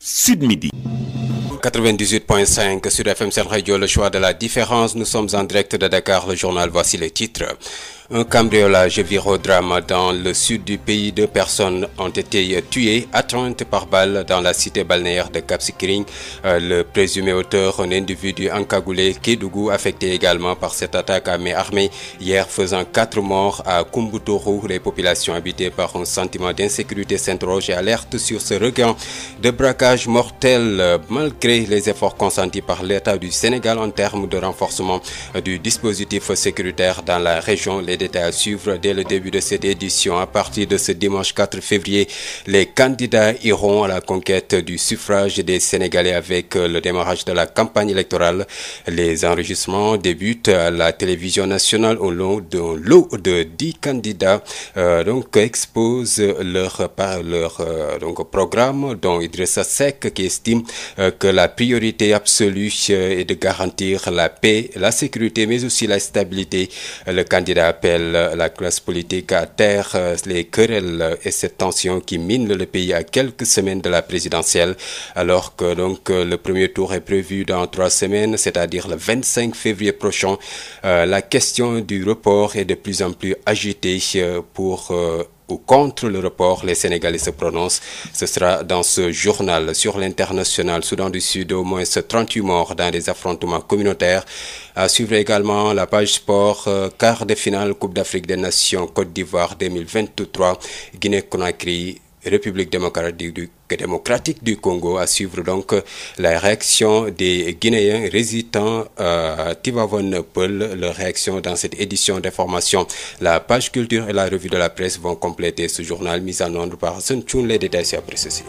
Sud Midi. 98.5 sur FM Sen Radio, le choix de la différence. Nous sommes en direct de Dakar, le journal. Voici les titres. Un cambriolage vire au drame dans le sud du pays. 2 personnes ont été tuées, atteintes par balle dans la cité balnéaire de Cap Skirring. Le présumé auteur, un individu encagoulé, Kédougou, affecté également par cette attaque à main armée hier, faisant 4 morts à Kumbuturu. Les populations habitées par un sentiment d'insécurité s'interrogent et alertent sur ce regain de braquage mortel malgré les efforts consentis par l'État du Sénégal en termes de renforcement du dispositif sécuritaire dans la région. Les détails à suivre dès le début de cette édition. À partir de ce dimanche 4 février, les candidats iront à la conquête du suffrage des Sénégalais avec le démarrage de la campagne électorale. Les enregistrements débutent à la télévision nationale au long d'un lot de 10 candidats exposent leur programme, dont Idrissa Seck qui estime que la priorité absolue est de garantir la paix, la sécurité mais aussi la stabilité. Le candidat appelle la classe politique à taire les querelles et cette tension qui mine le pays à quelques semaines de la présidentielle, alors que le premier tour est prévu dans 3 semaines, c'est-à-dire le 25 février prochain. La question du report est de plus en plus agitée pour ou contre le report. Les Sénégalais se prononcent. Ce sera dans ce journal. Sur l'international, Soudan du Sud, au moins 38 morts dans des affrontements communautaires. À suivre également la page sport, quart de finale Coupe d'Afrique des Nations Côte d'Ivoire 2023, Guinée-Conakry, République démocratique du Congo. À suivre donc la réaction des Guinéens résidant à Tivaouane Peulh, leur réaction dans cette édition d'information. La page culture et la revue de la presse vont compléter ce journal mis en ordre par Sun Tchoun. Les détails après ceci.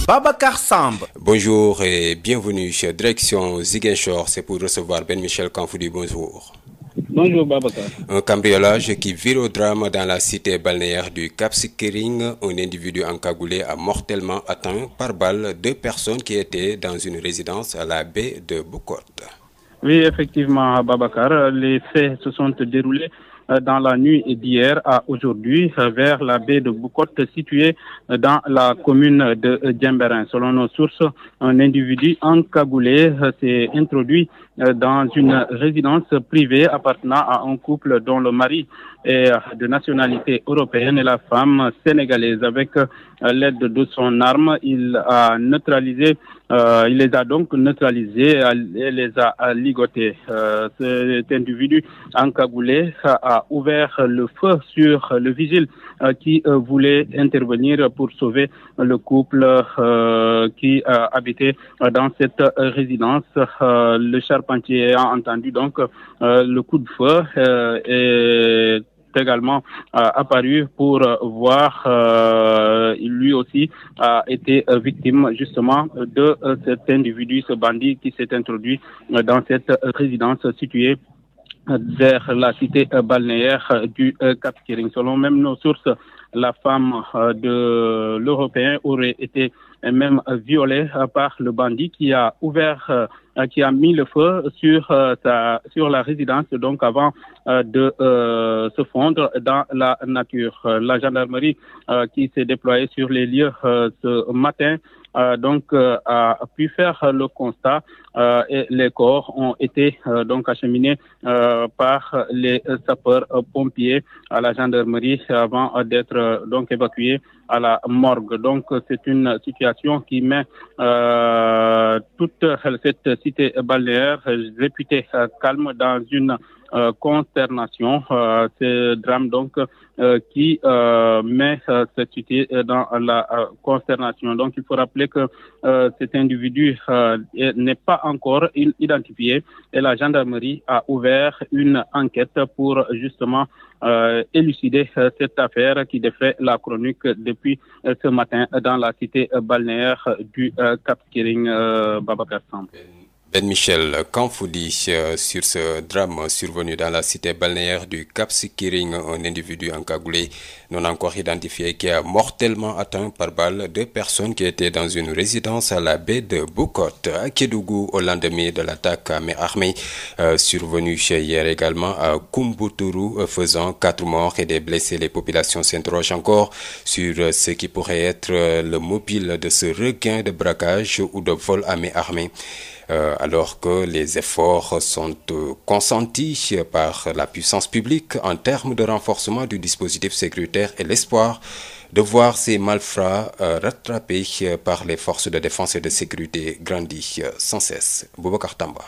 Babacar Samb. Bonjour et bienvenue chez Direction Ziguinchor. C'est pour recevoir Ben Michel Kanfoudi. Bonjour. Bonjour Babacar. Un cambriolage qui vire au drame dans la cité balnéaire du Cap Skirring. Un individu encagoulé a mortellement atteint par balle 2 personnes qui étaient dans une résidence à la baie de Boucotte. Oui, effectivement Babacar, les faits se sont déroulés dans la nuit d'hier à aujourd'hui vers la baie de Boucotte située dans la commune de Djemberin. Selon nos sources, un individu encagoulé s'est introduit dans une résidence privée appartenant à un couple dont le mari est de nationalité européenne et la femme sénégalaise. Avec l'aide de son arme, il les a donc neutralisés et les a ligotés. Cet individu encagoulé a ouvert le feu sur le vigile qui voulait intervenir pour sauver le couple qui habitait dans cette résidence. Le charpentier ayant entendu donc le coup de feu est également apparu pour voir, lui aussi a été victime justement de cet individu, ce bandit qui s'est introduit dans cette résidence située vers la cité balnéaire du Cap Skirring. Selon même nos sources, la femme de l'Européen aurait été même violée par le bandit qui a mis le feu sur la résidence donc avant de se fondre dans la nature. La gendarmerie qui s'est déployée sur les lieux ce matin a pu faire le constat et les corps ont été donc acheminés par les sapeurs-pompiers à la gendarmerie avant d'être donc évacués à la morgue. Donc c'est une situation qui met toute cette cité balnéaire réputée calme dans une consternation. Ce drame donc qui met cette cité dans la consternation. Donc il faut rappeler que cet individu n'est pas encore identifié et la gendarmerie a ouvert une enquête pour justement élucider cette affaire qui défait la chronique depuis ce matin dans la cité balnéaire du Cap Skirring. Babacar Samb. Ben Michel, qu'en faut-il sur ce drame survenu dans la cité balnéaire du Cap Skirring, un individu encagoulé non encore identifié qui a mortellement atteint par balle 2 personnes qui étaient dans une résidence à la baie de Boucotte à Kédougou au lendemain de l'attaque à main armée survenue hier également à Kumbuturu, faisant 4 morts et des blessés. Les populations s'interrogent encore sur ce qui pourrait être le mobile de ce regain de braquage ou de vol à main armée. Alors que les efforts sont consentis par la puissance publique en termes de renforcement du dispositif sécuritaire et l'espoir de voir ces malfrats rattrapés par les forces de défense et de sécurité grandit sans cesse. Boubacar Tamba.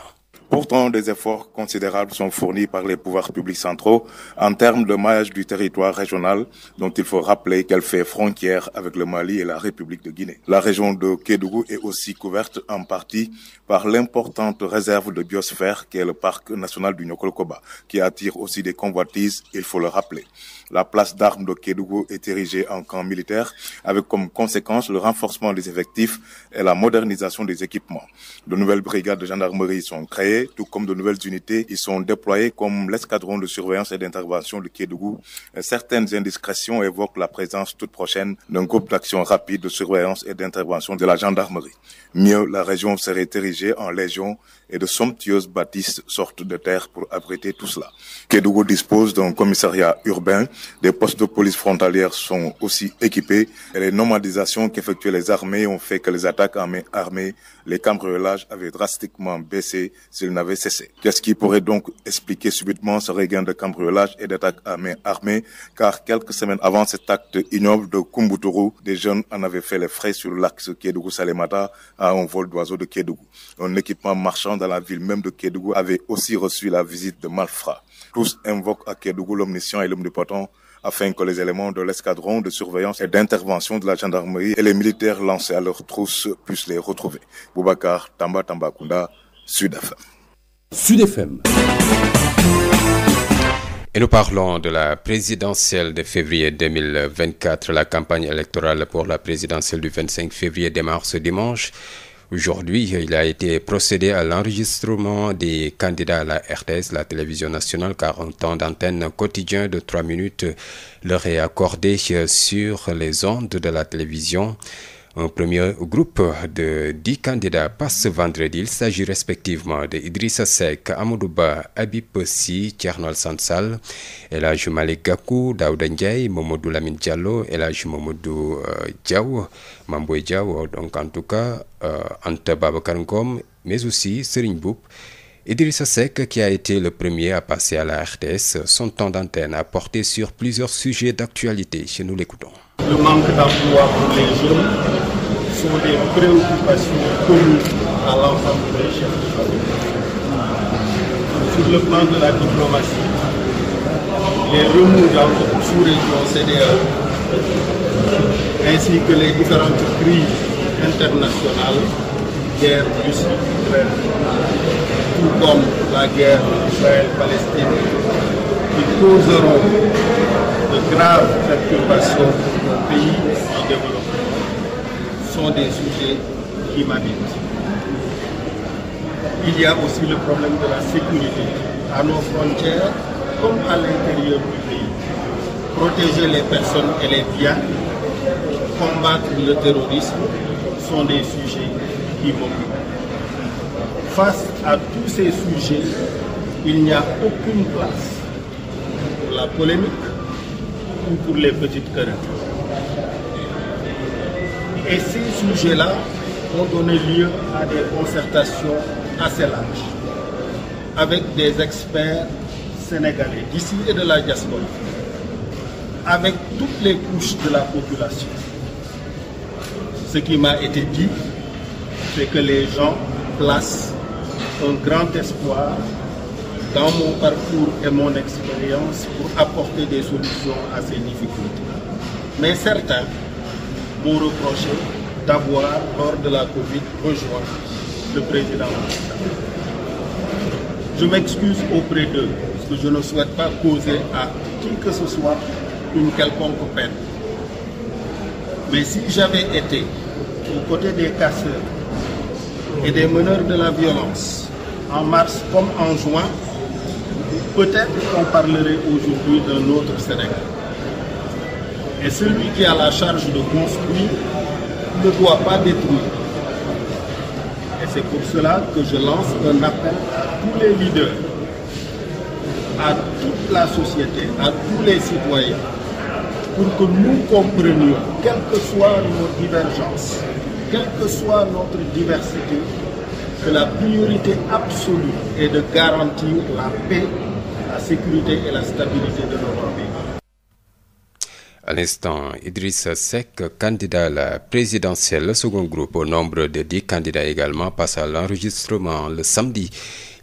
Pourtant, des efforts considérables sont fournis par les pouvoirs publics centraux en termes de maillage du territoire régional dont il faut rappeler qu'elle fait frontière avec le Mali et la République de Guinée. La région de Kédougou est aussi couverte en partie par l'importante réserve de biosphère qu'est le parc national du Niokolo-Koba, qui attire aussi des convoitises, il faut le rappeler. La place d'armes de Kédougou est érigée en camp militaire avec comme conséquence le renforcement des effectifs et la modernisation des équipements. De nouvelles brigades de gendarmerie sont créées, tout comme de nouvelles unités y sont déployées comme l'escadron de surveillance et d'intervention de Kédougou. Certaines indiscrétions évoquent la présence toute prochaine d'un groupe d'action rapide de surveillance et d'intervention de la gendarmerie. Mieux, la région serait érigée en légion et de somptueuses bâtisses sortent de terre pour abriter tout cela. Kédougou dispose d'un commissariat urbain, des postes de police frontalières sont aussi équipés et les nomadisations qu'effectuaient les armées ont fait que les attaques en main armée, les cambriolages avaient drastiquement baissé s'ils n'avaient cessé. Qu'est-ce qui pourrait donc expliquer subitement ce regain de cambriolage et d'attaques à main armée? Car quelques semaines avant cet acte ignoble de Kumbuturu, des jeunes en avaient fait les frais sur l'axe Kédougou-Salémata à un vol d'oiseaux de Kédougou. Un équipement marchand dans la ville même de Kédougou avait aussi reçu la visite de malfrats. Tous invoquent à Kédougou l'omniscient et l'omnipotent afin que les éléments de l'escadron de surveillance et d'intervention de la gendarmerie et les militaires lancés à leur trousse puissent les retrouver. Boubacar Tambacounda, Sud FM. Sud FM. Et nous parlons de la présidentielle de février 2024. La campagne électorale pour la présidentielle du 25 février démarre ce dimanche. Aujourd'hui, il a été procédé à l'enregistrement des candidats à la RTS, la télévision nationale, car un temps d'antenne quotidien de 3 minutes leur est accordé sur les ondes de la télévision. Un premier groupe de 10 candidats passe ce vendredi. Il s'agit respectivement de Idrissa Seck, Amadou Ba, Habib Sy, Thierno Alassane Sall, El Hadji Malick Gakou, Daouda Ndiaye, Mamadou Lamine Diallo, El Hadji Mamadou Diaw, Mame Boye Diaw, donc en tout cas Anta Babacar Ngom, mais aussi Serigne Mboup. Idrissa Seck, qui a été le premier à passer à la RTS, son temps d'antenne a porté sur plusieurs sujets d'actualité. Nous l'écoutons. Le manque d'emploi pour les jeunes sont des préoccupations communes à l'ensemble des chefs de famille. Sur le plan de la diplomatie, les remous dans notre sous-région CEDEAO, ainsi que les différentes crises internationales, guerre Russie-Ukraine, tout comme la guerre Israël-Palestine, qui causeront de graves perturbations au pays en développement, sont des sujets qui m'habitent. Il y a aussi le problème de la sécurité à nos frontières comme à l'intérieur du pays. Protéger les personnes et les biens, combattre le terrorisme sont des sujets qui m'occupent. Face à tous ces sujets, il n'y a aucune place pour la polémique ou pour les petites querelles. Et ces sujets-là ont donné lieu à des concertations assez larges avec des experts sénégalais d'ici et de la diaspora, avec toutes les couches de la population. Ce qui m'a été dit, c'est que les gens placent un grand espoir dans mon parcours et mon expérience pour apporter des solutions à ces difficultés. Mais certains m'ont reproché d'avoir, lors de la Covid, rejoint le président. Je m'excuse auprès d'eux, parce que je ne souhaite pas causer à qui que ce soit une quelconque peine. Mais si j'avais été aux côtés des casseurs, et des meneurs de la violence, en mars comme en juin, peut-être qu'on parlerait aujourd'hui d'un autre Sénégal. Et celui qui a la charge de construire ne doit pas détruire. Et c'est pour cela que je lance un appel à tous les leaders, à toute la société, à tous les citoyens, pour que nous comprenions, quelles que soient nos divergences, quelle que soit notre diversité, que la priorité absolue est de garantir la paix, la sécurité et la stabilité de notre pays. À l'instant, Idrissa Seck, candidat à la présidentielle, le second groupe au nombre de 10 candidats également passe à l'enregistrement le samedi.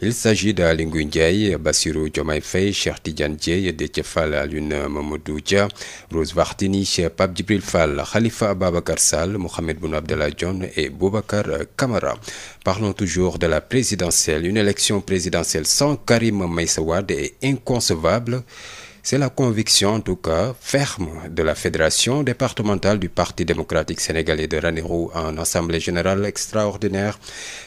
Il s'agit d'Aly Ngouille Ndiaye, Bassirou Diomaye Faye, Cheikh Tidiane Dièye, Déthié Fall, Alioune Mamadou Dia, Rose Wardini, Pape Djibril Fall, Khalifa Ababacar Sall, Mohamed Boun Abdallah Dionne et Boubacar Camara. Parlons toujours de la présidentielle. Une élection présidentielle sans Karim Meïssa Wade est inconcevable. C'est la conviction, en tout cas, ferme de la Fédération départementale du Parti démocratique sénégalais de Ranérou en Assemblée générale extraordinaire.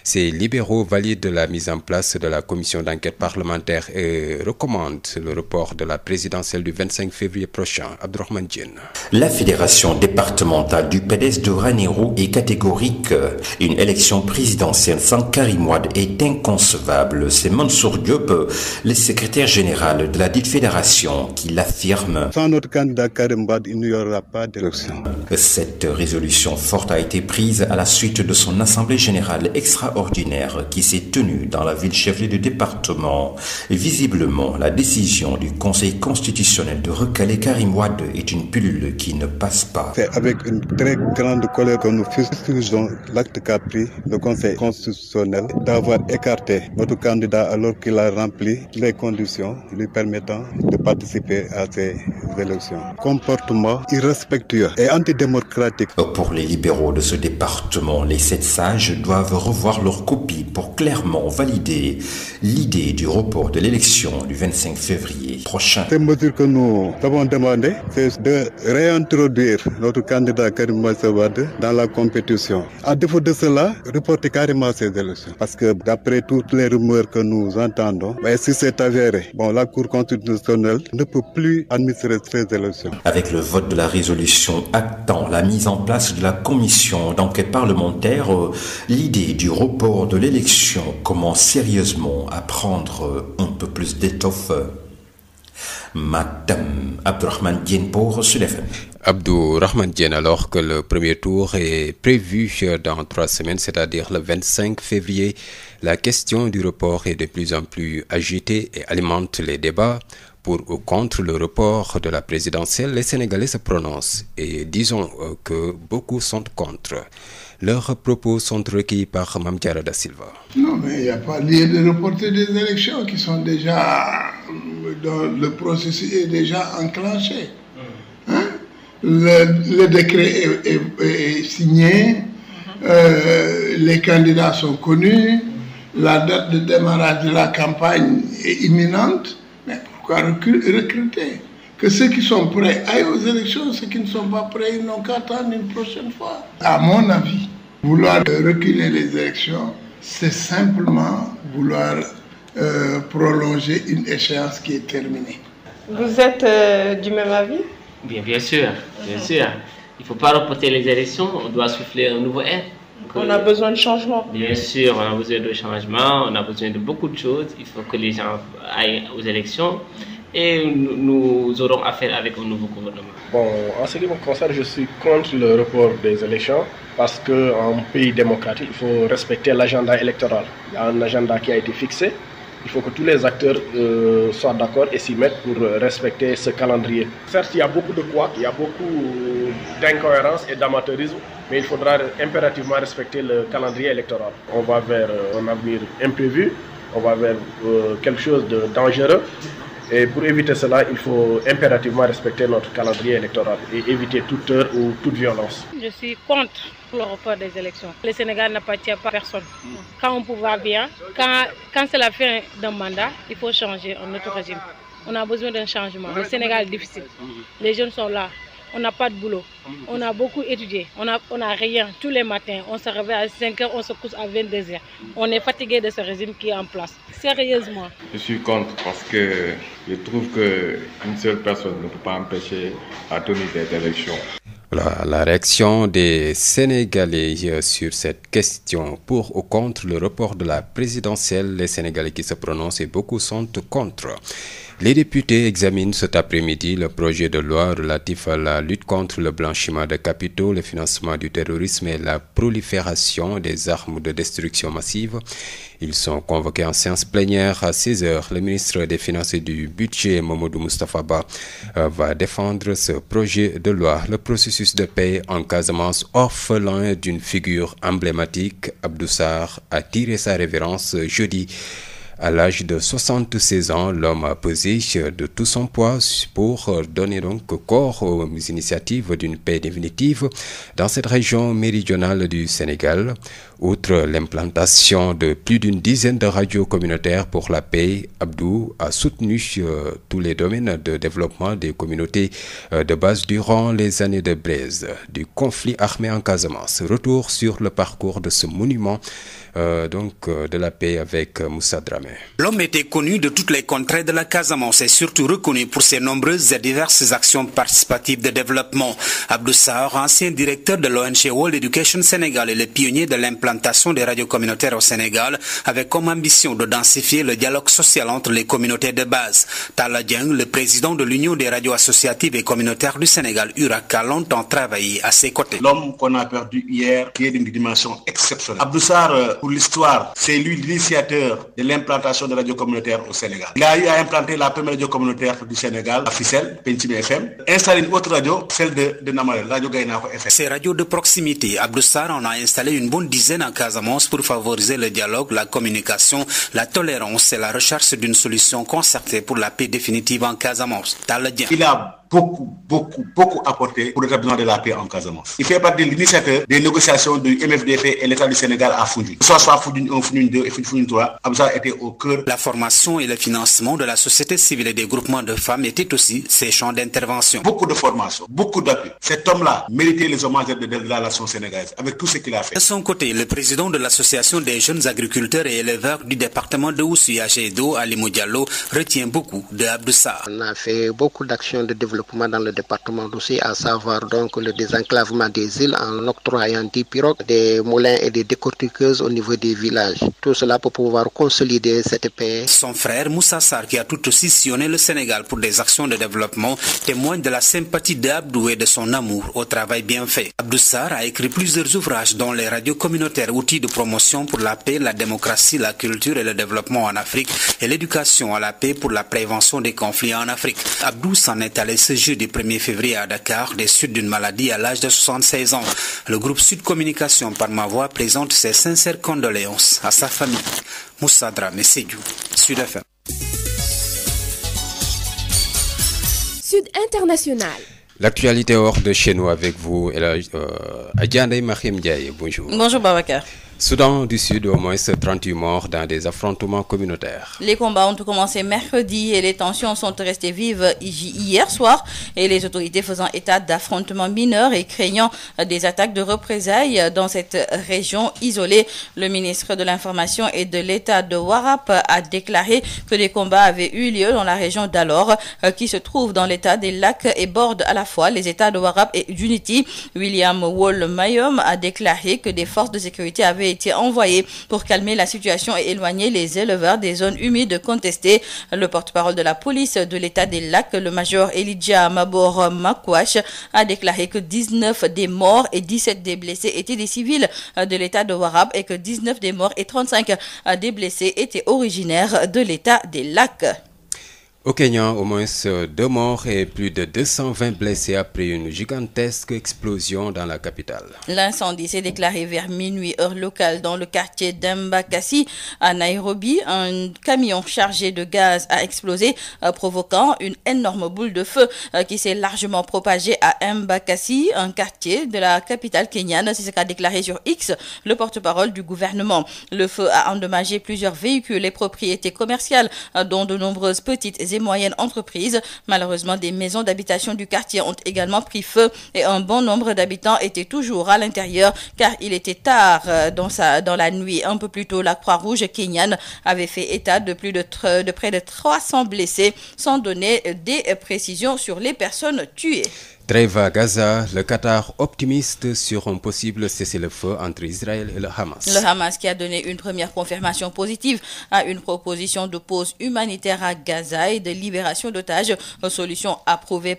Ces libéraux valident la mise en place de la commission d'enquête parlementaire et recommandent le report de la présidentielle du 25 février prochain. Abdourahmane Diène. La Fédération départementale du PDS de Ranérou est catégorique. Une élection présidentielle sans Karim Wade est inconcevable. C'est Mansour Diop, le secrétaire général de la dite fédération, qui l'affirme. Sans notre candidat Karim Wade, il n'y aura pas d'élection. Cette résolution forte a été prise à la suite de son assemblée générale extraordinaire qui s'est tenue dans la ville chef-lieu du département. Visiblement, la décision du Conseil constitutionnel de recaler Karim Wade est une pilule qui ne passe pas. C'est avec une très grande colère que nous fustigons l'acte qu'a pris le Conseil constitutionnel d'avoir écarté notre candidat alors qu'il a rempli les conditions lui permettant de participer à ces élections. Comportement irrespectueux et antidémocratique. Pour les libéraux de ce département, les 7 sages doivent revoir leur copie pour clairement valider l'idée du report de l'élection du 25 février prochain. Ces mesures que nous avons demandées, c'est de réintroduire notre candidat Karim Meïssa Wade dans la compétition. À défaut de cela, reporter carrément ces élections. Parce que d'après toutes les rumeurs que nous entendons, si c'est avéré, la Cour constitutionnelle ne peut plus administrer ces élections. Avec le vote de la résolution actant la mise en place de la commission d'enquête parlementaire, l'idée du report de l'élection commence sérieusement à prendre un peu plus d'étoffe. Madame Abdourahmane Diène pour Sud FM. Abdourahmane Diène, alors que le premier tour est prévu dans 3 semaines, c'est-à-dire le 25 février, la question du report est de plus en plus agitée et alimente les débats. Pour ou contre le report de la présidentielle, les Sénégalais se prononcent et disons que beaucoup sont contre. Leurs propos sont recueillis par Mame Diarra Da Silva. Non, mais il n'y a pas lieu de reporter des élections qui sont déjà... le processus est déjà enclenché. Hein? Le décret est signé, les candidats sont connus, la date de démarrage de la campagne est imminente. Mais pourquoi recruter? Que ceux qui sont prêts aillent aux élections, ceux qui ne sont pas prêts, ils n'ont qu'à attendre une prochaine fois. À mon avis, vouloir reculer les élections, c'est simplement vouloir prolonger une échéance qui est terminée. Vous êtes du même avis? Bien sûr, bien sûr. Il ne faut pas reporter les élections, on doit souffler un nouveau air. On a besoin de changement. Bien sûr, on a besoin de changement, on a besoin de beaucoup de choses. Il faut que les gens aillent aux élections et nous aurons affaire avec un nouveau gouvernement. Bon, en ce qui me concerne, je suis contre le report des élections parce qu'en pays démocratique, il faut respecter l'agenda électoral. Il y a un agenda qui a été fixé. Il faut que tous les acteurs soient d'accord et s'y mettent pour respecter ce calendrier. Certes, il y a beaucoup de couacs, il y a beaucoup d'incohérences et d'amateurisme, mais il faudra impérativement respecter le calendrier électoral. On va vers un avenir imprévu, on va vers quelque chose de dangereux. Et pour éviter cela, il faut impérativement respecter notre calendrier électoral et éviter toute heure ou toute violence. Je suis contre le report des élections. Le Sénégal n'appartient pas à personne. Quand on pouvoir bien, quand c'est la fin d'un mandat, il faut changer un autre régime. On a besoin d'un changement. Le Sénégal est difficile. Les jeunes sont là. on n'a pas de boulot. On a beaucoup étudié, on a rien. Tous les matins, on se réveille à 5h, on se couche à 22h. On est fatigué de ce régime qui est en place. Sérieusement. Je suis contre parce que je trouve qu'une seule personne ne peut pas empêcher la tenue des élections. Voilà, la réaction des Sénégalais sur cette question pour ou contre le report de la présidentielle. Les Sénégalais qui se prononcent et beaucoup sont contre. Les députés examinent cet après-midi le projet de loi relatif à la lutte contre le blanchiment de capitaux, le financement du terrorisme et la prolifération des armes de destruction massive. Ils sont convoqués en séance plénière à 16h. Le ministre des Finances et du Budget, Mamadou Moustapha Ba, va défendre ce projet de loi. Le processus de paix en Casamance, orphelin d'une figure emblématique, Abdou Sarr a tiré sa révérence jeudi. À l'âge de 76 ans, l'homme a pesé de tout son poids pour donner donc corps aux initiatives d'une paix définitive dans cette région méridionale du Sénégal. Outre l'implantation de plus d'une dizaine de radios communautaires pour la paix, Abdou a soutenu tous les domaines de développement des communautés de base durant les années de braise du conflit armé en Casamance. Retour sur le parcours de ce monument de la paix avec Moussa Dramé. L'homme était connu de toutes les contrées de la Casamance et surtout reconnu pour ses nombreuses et diverses actions participatives de développement. Abdou Sarr, ancien directeur de l'ONG World Education Sénégal et le pionnier de l'implantation des radios communautaires au Sénégal, avait comme ambition de densifier le dialogue social entre les communautés de base. Talla Dieng, le président de l'Union des radios associatives et communautaires du Sénégal, URAC, a longtemps travaillé à ses côtés. L'homme qu'on a perdu hier, qui est d'une dimension exceptionnelle. Abdou Sarr, pour l'histoire, c'est lui l'initiateur de l'implantation de radio communautaire au Sénégal. Il a eu à implanter la première radio communautaire du Sénégal, à Fissel, Pentime FM, installer une autre radio, celle de Namarel, Radio Gaïnako FM. Ces radios de proximité, Abdou Sarr en a installé une bonne dizaine en Casamance pour favoriser le dialogue, la communication, la tolérance et la recherche d'une solution concertée pour la paix définitive en Casamance. Il a beaucoup apporté pour le rétablissement de la paix en Casamance. Il fait partie de l'initiateur des négociations du MFDF et l'État du Sénégal à Foundiougne. Que ce soit Foundiougne 1, Foundiougne 2 et Foundiougne 3, Abdou était au cœur. La formation et le financement de la société civile et des groupements de femmes étaient aussi ses champs d'intervention. Beaucoup de formation, beaucoup d'appui. Cet homme-là méritait les hommages de la nation sénégalaise avec tout ce qu'il a fait. De son côté, le président de l'association des jeunes agriculteurs et éleveurs du département de Oussouye Gédo, Alimou Diallo, retient beaucoup de Abdou Sarr. On a fait beaucoup d'actions de développement dans le département d'Oussouye, à savoir donc le désenclavement des îles en octroyant 10 pirogues, des moulins et des décortiqueuses au niveau des villages. Tout cela pour pouvoir consolider cette paix. Son frère Moussa Sarr, qui a tout aussi sillonné le Sénégal pour des actions de développement, témoigne de la sympathie d'Abdou et de son amour au travail bien fait. Abdou Sarr a écrit plusieurs ouvrages dont les radios communautaires, outils de promotion pour la paix, la démocratie, la culture et le développement en Afrique et l'éducation à la paix pour la prévention des conflits en Afrique. Abdou s'en est allé ce jeudi 1er février à Dakar des suites d'une maladie à l'âge de 76 ans. Le groupe Sud Communication par ma voix présente ses sincères condoléances à sa famille. Moussa Dramé, Sédhiou, Sud FM. Sud International. L'actualité hors de chez nous avec vous, Adjane Mahim Ndiaye, bonjour. Bonjour Babacar. Soudan du Sud, au moins 38 morts dans des affrontements communautaires. Les combats ont commencé mercredi et les tensions sont restées vives hier soir et les autorités faisant état d'affrontements mineurs et craignant des attaques de représailles dans cette région isolée. Le ministre de l'Information et de l'État de Warrap a déclaré que des combats avaient eu lieu dans la région d'Alor qui se trouve dans l'État des Lacs et borde à la fois les États de Warrap et d'Unity. William Wall-Mayom a déclaré que des forces de sécurité avaient été envoyés pour calmer la situation et éloigner les éleveurs des zones humides contestées. Le porte-parole de la police de l'État des Lacs, le major Elijah Mabor Makwash, a déclaré que 19 des morts et 17 des blessés étaient des civils de l'État de Warrap et que 19 des morts et 35 des blessés étaient originaires de l'État des Lacs. Au Kenya, au moins 2 morts et plus de 220 blessés après une gigantesque explosion dans la capitale. L'incendie s'est déclaré vers minuit heure locale dans le quartier d'Embakasi à Nairobi. Un camion chargé de gaz a explosé, provoquant une énorme boule de feu qui s'est largement propagée à Embakasi, un quartier de la capitale kenyane. C'est ce qu'a déclaré sur X le porte-parole du gouvernement. Le feu a endommagé plusieurs véhicules et propriétés commerciales, dont de nombreuses petites et et moyennes entreprises. Malheureusement, des maisons d'habitation du quartier ont également pris feu et un bon nombre d'habitants étaient toujours à l'intérieur car il était tard dans la nuit. Un peu plus tôt, la Croix-Rouge kenyane avait fait état de près de 300 blessés sans donner des précisions sur les personnes tuées. Trêve à Gaza, le Qatar optimiste sur un possible cessez-le-feu entre Israël et le Hamas. Le Hamas qui a donné une première confirmation positive à une proposition de pause humanitaire à Gaza et de libération d'otages, solution approuvée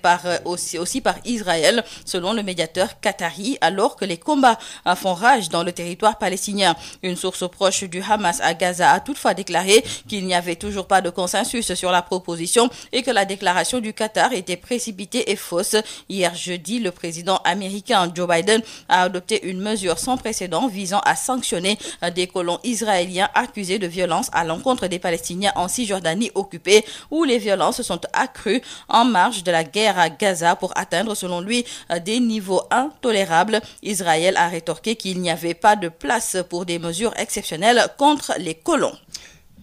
aussi par Israël, selon le médiateur qatari, alors que les combats font rage dans le territoire palestinien. Une source proche du Hamas à Gaza a toutefois déclaré qu'il n'y avait toujours pas de consensus sur la proposition et que la déclaration du Qatar était précipitée et fausse. Hier jeudi, le président américain Joe Biden a adopté une mesure sans précédent visant à sanctionner des colons israéliens accusés de violence à l'encontre des Palestiniens en Cisjordanie occupée, où les violences sont accrues en marge de la guerre à Gaza pour atteindre, selon lui, des niveaux intolérables. Israël a rétorqué qu'il n'y avait pas de place pour des mesures exceptionnelles contre les colons.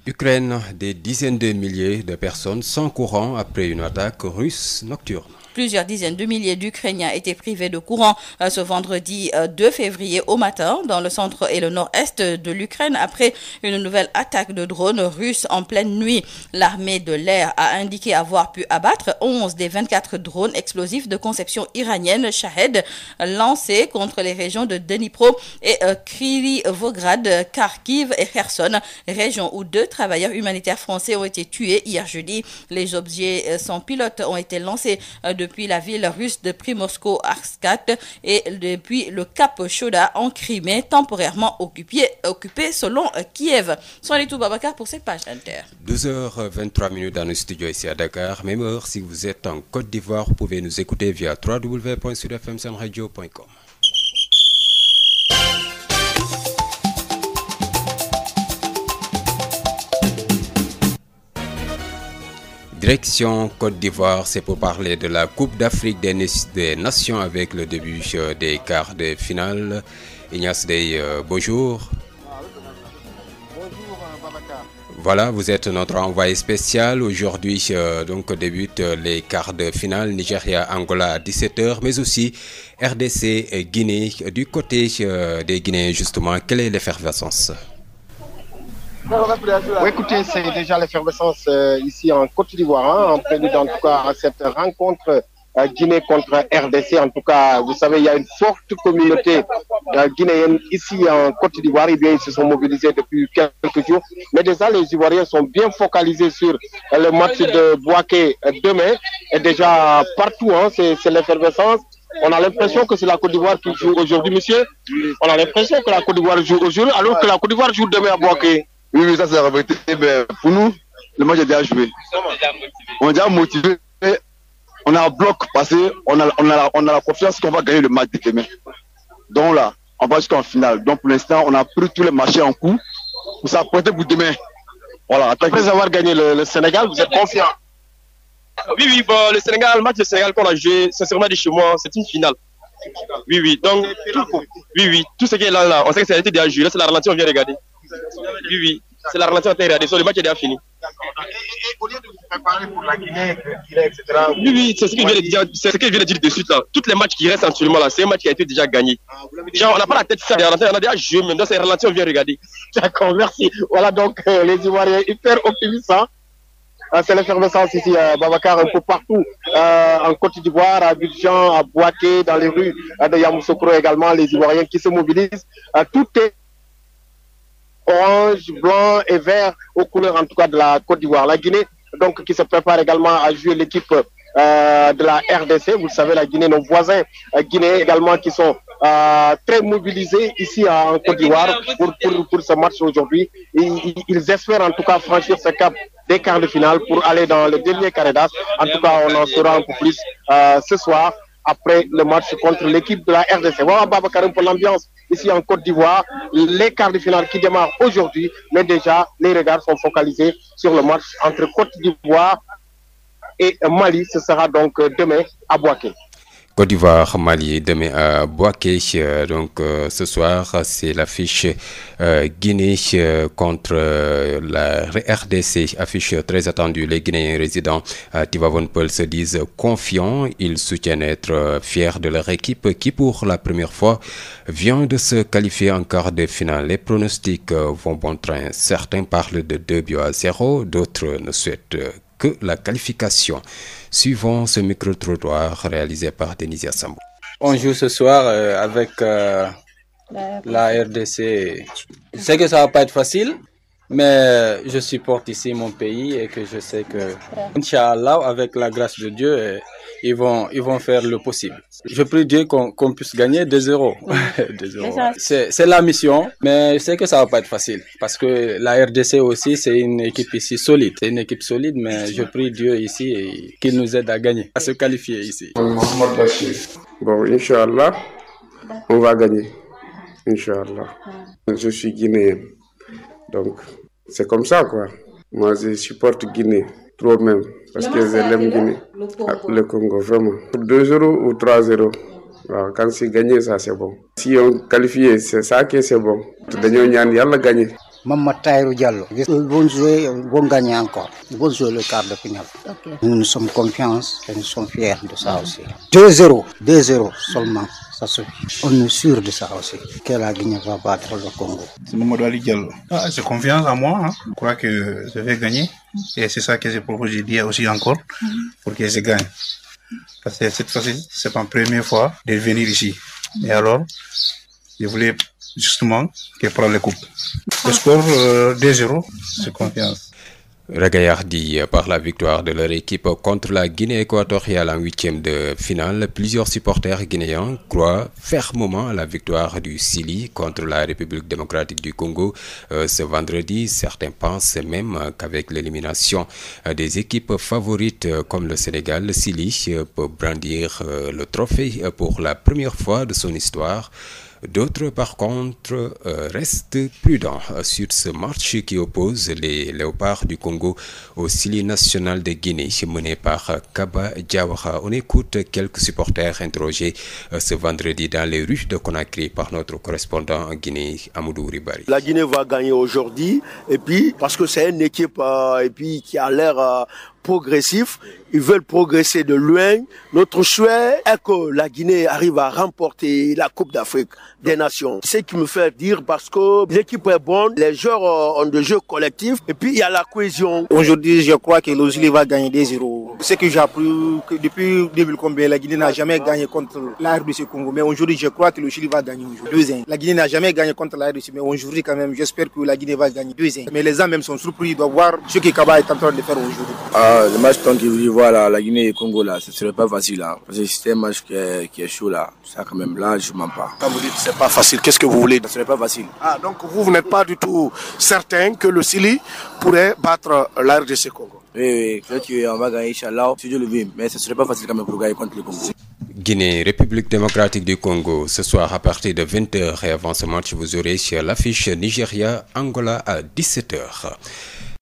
Ukraine, des dizaines de milliers de personnes sans courant après une attaque russe nocturne. Plusieurs dizaines de milliers d'Ukrainiens étaient privés de courant ce vendredi 2 février au matin dans le centre et le nord-est de l'Ukraine après une nouvelle attaque de drones russes en pleine nuit. L'armée de l'air a indiqué avoir pu abattre 11 des 24 drones explosifs de conception iranienne Shahed lancés contre les régions de Dnipro et Kryvyi-Rih, Kharkiv et Kherson, régions où 2 travailleurs humanitaires français ont été tués hier jeudi. Les objets sans pilote ont été lancés depuis la ville russe de Primorsko-Akhzhak et depuis le cap Choda en Crimée, temporairement occupé selon Kiev. Soyez tout Babacar pour cette page inter. 12h23 dans le studio ici à Dakar. Même heure, si vous êtes en Côte d'Ivoire, vous pouvez nous écouter via www.sudfmsamradio.com. Direction Côte d'Ivoire, c'est pour parler de la Coupe d'Afrique des Nations avec le début des quarts de finale. Ignace Dey, bonjour. Bonjour Babacar. Voilà, vous êtes notre envoyé spécial. Aujourd'hui, donc débutent les quarts de finale Nigeria-Angola à 17h, mais aussi RDC et Guinée. Du côté des Guinéens, justement, quelle est l'effervescence? Oui, écoutez, c'est déjà l'effervescence ici en Côte d'Ivoire, en prélude en tout cas à cette rencontre Guinée contre RDC. En tout cas, vous savez, il y a une forte communauté guinéenne ici en Côte d'Ivoire. Eh bien, ils se sont mobilisés depuis quelques jours. Mais déjà, les Ivoiriens sont bien focalisés sur le match de Bouaké demain. Et déjà, partout, c'est l'effervescence. On a l'impression que c'est la Côte d'Ivoire qui joue aujourd'hui, monsieur. On a l'impression que la Côte d'Ivoire joue aujourd'hui, alors que la Côte d'Ivoire joue demain à Bouaké. Oui, ça c'est la vérité. Mais pour nous, le match est déjà joué. On est déjà motivé. On a un bloc passé. On a la confiance qu'on va gagner le match de demain. Donc là, on va jusqu'en finale. Donc pour l'instant, on a pris tous les marchés en coup pour s'apprêter pour demain. Voilà. Après avoir gagné le Sénégal, vous êtes confiant? Oui, bon, le match de Sénégal qu'on a joué, sincèrement dit chez moi, c'est une finale. Oui, donc, tout ce qui est là, on sait que ça a été déjà joué. Là, c'est la relation qu'on vient regarder. Oui, c'est la relation intérieure. Le match est déjà fini. Et au lieu de vous préparer pour la Guinée, etc. Oui, c'est ce que je viens de dire de suite là. Tous les matchs qui restent actuellement là, c'est un match qui a été déjà gagné. Genre, on n'a pas la tête ça, on a déjà joué, mais dans ces relations, on vient regarder. D'accord, merci. Voilà donc les Ivoiriens hyper optimistes. C'est l'effervescence ici à Babacar, un peu partout en Côte d'Ivoire, à Abidjan, à Bouaké, dans les rues de Yamoussoukro également, les Ivoiriens qui se mobilisent. Tout est orange, blanc et vert aux couleurs en tout cas de la Côte d'Ivoire. La Guinée donc qui se prépare également à jouer l'équipe de la RDC. Vous le savez, la Guinée, nos voisins guinéens également qui sont très mobilisés ici en Côte d'Ivoire pour ce match aujourd'hui. Ils espèrent en tout cas franchir ce cap des quarts de finale pour aller dans le dernier carré d'as. En tout cas, on en saura un peu plus ce soir après le match contre l'équipe de la RDC. Voilà Babacar pour l'ambiance ici en Côte d'Ivoire. Les quarts de finale qui démarrent aujourd'hui, mais déjà les regards sont focalisés sur le match entre Côte d'Ivoire et Mali. Ce sera donc demain à Bouaké. Côte d'Ivoire, Mali, demain à Bouaké. Donc ce soir, c'est l'affiche Guinée contre la RDC, affiche très attendue. Les Guinéens résidents à Tivaouane Peulh se disent confiants. Ils soutiennent être fiers de leur équipe qui, pour la première fois, vient de se qualifier en quart de finale. Les pronostics vont bon train. Certains parlent de 2-0, d'autres ne souhaitent que la qualification. Suivons ce micro-trottoir réalisé par Denisia Sambou. On joue ce soir avec la RDC. Je sais que ça va pas être facile, mais je supporte ici mon pays et que je sais que, Inch'Allah, avec la grâce de Dieu, ils vont faire le possible. Je prie Dieu qu'on puisse gagner 2-0. 2-0. C'est la mission, mais je sais que ça va pas être facile parce que la RDC aussi, c'est une équipe ici solide. C'est une équipe solide, mais je prie Dieu ici qu'il nous aide à gagner, à se qualifier ici. Bon, Inch'Allah, on va gagner. Inch'Allah. Je suis guinéen. Donc, c'est comme ça, quoi. Moi, je supporte Guinée, trop même, parce que j'aime Guinée. Le Congo, vraiment. 2-0 ou 3-0. Alors, quand c'est gagné, ça, c'est bon. Si on qualifie, c'est ça que c'est bon. Nous allons gagner. Mamadou Tahirou Diallo. Ils vont jouer, ils vont gagner encore. Ils vont jouer le quart de finale. Okay. Nous sommes confiants et nous sommes fiers de ça aussi. 2-0. 2-0 seulement. Ça suffit. On est sûr de ça aussi. Que la Guinée va battre le Congo. C'est Mamadou Ali Diallo. J'ai confiance en moi. Je crois que je vais gagner. Et c'est ça que je propose de dire aussi encore pour que je gagne. Parce que cette fois-ci, c'est ma première fois de venir ici. Et alors, je voulais justement qu'elle prenne les coupes. Le score 2-0, c'est confiance. Regaillardis par la victoire de leur équipe contre la Guinée équatoriale en 8e de finale, plusieurs supporters guinéens croient fermement à la victoire du Sili contre la République démocratique du Congo ce vendredi. Certains pensent même qu'avec l'élimination des équipes favorites comme le Sénégal, le Sili peut brandir le trophée pour la première fois de son histoire. D'autres, par contre, restent prudents sur ce match qui oppose les Léopards du Congo au Sili national de Guinée, mené par Kaba Diawara. On écoute quelques supporters interrogés ce vendredi dans les rues de Conakry par notre correspondant en Guinée, Amadou Ribari. La Guinée va gagner aujourd'hui, et puis parce que c'est une équipe et puis qui a l'air progressif, ils veulent progresser de loin. Notre souhait est que la Guinée arrive à remporter la Coupe d'Afrique des Nations. C'est ce qui me fait dire parce que l'équipe est bonne, les joueurs ont des jeux collectifs et puis il y a la cohésion. Aujourd'hui, je crois que le Chili va gagner 2-0. Ce que j'ai appris que depuis 2000, la Guinée n'a jamais gagné contre la RDC Congo. Mais aujourd'hui, je crois que le Chili va gagner 2-1. La Guinée n'a jamais gagné contre la RDC, mais aujourd'hui quand même, j'espère que la Guinée va gagner 2-1. Mais les gens même sont surpris, ils doivent voir ce que Kaba est en train de faire aujourd'hui. Le match tant qu'il voit là, la Guinée et le Congo là, ce serait pas facile là. Parce que c'est un match qui est chaud là. Ça quand même là, je mens pas. Quand vous dites c'est pas facile, qu'est-ce que vous voulez? Ce serait pas facile. Ah, donc vous n'êtes pas du tout certain que le Sili pourrait battre la RDC Congo? Oui, peut-être qu'on va gagner, Inch'Allah, si Dieu le veut. Mais ce serait pas facile quand même pour gagner contre le Congo. Guinée, République démocratique du Congo. Ce soir à partir de 20h et avant ce match, vous aurez sur l'affiche Nigeria-Angola à 17h.